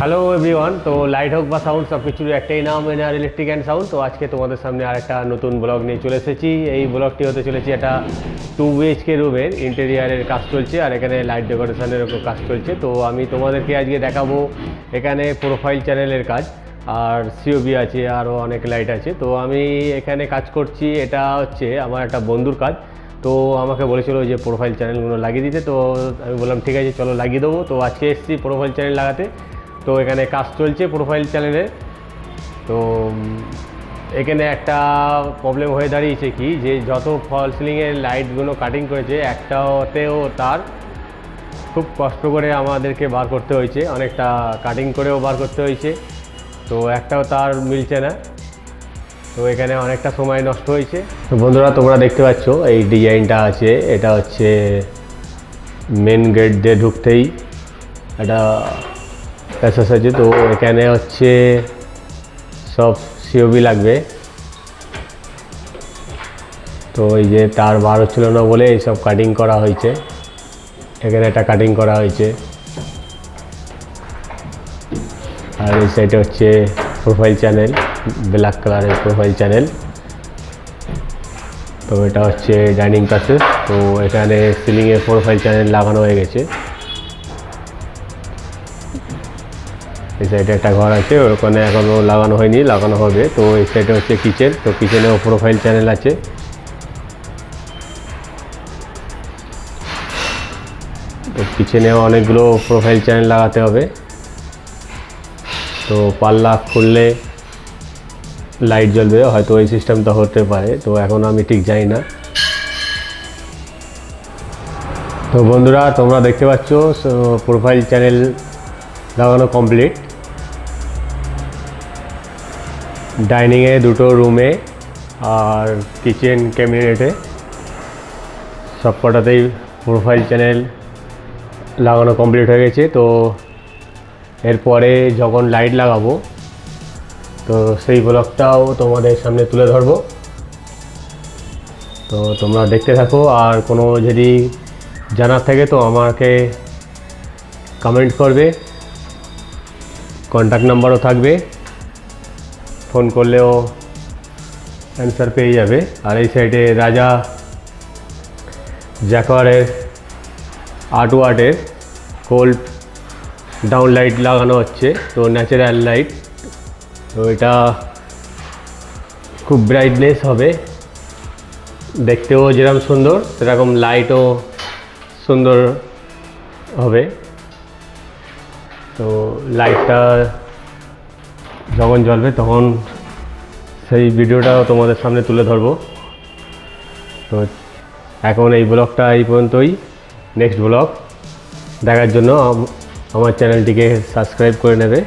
Hello everyone. তো light হোক বা সাউন্ড সব কিছুর একটাই নাম, এনআর ইলেকট্রিক অ্যান্ড সাউন্ড। তো আজকে তোমাদের সামনে আরেকটা নতুন ব্লগ নিয়ে চলে এসেছি। এই ব্লগটি হতে চলেছে একটা 2 BHK রুমের ইন্টেরিয়ারের কাজ চলছে, আর এখানে লাইট ডেকোরেশনের ওপর কাজ চলছে। তো আমি তোমাদেরকে আজকে দেখাবো এখানে প্রোফাইল চ্যানেলের কাজ, আর সিওবি আছে, আরও অনেক লাইট আছে। তো আমি এখানে কাজ করছি, এটা হচ্ছে আমার একটা বন্ধুর কাজ। তো আমাকে বলেছিল যে প্রোফাইল চ্যানেলগুলো লাগিয়ে দিতে, তো আমি বললাম ঠিক আছে চলো লাগিয়ে দেবো। তো আজকে এসেছি প্রোফাইল চ্যানেল লাগাতে। তো এখানে কাজ চলছে প্রোফাইল চ্যানেলে। তো এখানে একটা প্রবলেম হয়ে দাঁড়িয়েছে কি, যে যত ফল সিলিংয়ের লাইটগুলো কাটিং করেছে একটাতেও তার খুব কষ্ট করে আমাদেরকে বার করতে হয়েছে, অনেকটা কাটিং করেও বার করতে হয়েছে। তো একটাও তার মিলছে না, তো এখানে অনেকটা সময় নষ্ট হয়েছে। তো বন্ধুরা তোমরা দেখতে পাচ্ছ এই ডিজাইনটা আছে, এটা হচ্ছে মেন গেট দিয়ে ঢুকতেই একটা প্যাসেজ আছে। তো এখানে হচ্ছে সব সিওবি লাগবে। তো এই যে তার বার হচ্ছিল না বলে এইসব কাটিং করা হয়েছে, এখানে একটা কাটিং করা হয়েছে। আর এই সাইডে হচ্ছে প্রোফাইল চ্যানেল, ব্ল্যাক কালারের প্রোফাইল চ্যানেল। তো এটা হচ্ছে ডাইনিং প্যাসেজ। তো এখানে সিলিংয়ে প্রোফাইল চ্যানেল লাগানো হয়ে গেছে। এই সাইডে একটা ঘর আছে, ওখানে এখনও লাগানো হয়নি, লাগানো হবে। তো এই সাইডে হচ্ছে কিচেন, তো কিচেনেও প্রোফাইল চ্যানেল আছে। তো কিচেনেও অনেকগুলো প্রোফাইল চ্যানেল লাগাতে হবে। তো পাল্লা খুললে লাইট জ্বলবে, হয়তো এই সিস্টেমটা হতে পারে, তো এখন আমি ঠিক জানি না। তো বন্ধুরা তোমরা দেখতে পাচ্ছ প্রোফাইল চ্যানেল লাগানো কমপ্লিট। ডাইনিংয়ে, দুটো রুমে আর কিচেন ক্যাবিনেটে সব কটাতেই প্রোফাইল চ্যানেল লাগানো কমপ্লিট হয়ে গেছে। তো এরপরে যখন লাইট লাগাবো তো সেই ব্লগটাও তোমাদের সামনে তুলে ধরবো। তো তোমরা দেখতে থাকো, আর কোনো যদি জানার থাকে তো আমাকে কমেন্ট করবে, কন্ট্যাক্ট নাম্বারও থাকবে, ফোন করলেও অ্যান্সার পেয়ে যাবে। আর এই সাইডে রাজা জ্যাকোয়ারের 8 ওয়াটের কোল্ড ডাউন লাইট লাগানো হচ্ছে, তো ন্যাচারাল লাইট। তো এটা খুব ব্রাইটনেস হবে, দেখতেও যেরকম সুন্দর সেরকম লাইটও সুন্দর হবে। তো লাইটটা যখন জ্বলবে তখন সেই ভিডিওটাও তোমাদের সামনে তুলে ধরবো। তো এখন এই ব্লগটা এই পর্যন্তই। নেক্সট ব্লগ দেখার জন্য আমার চ্যানেলটিকে সাবস্ক্রাইব করে নেবে।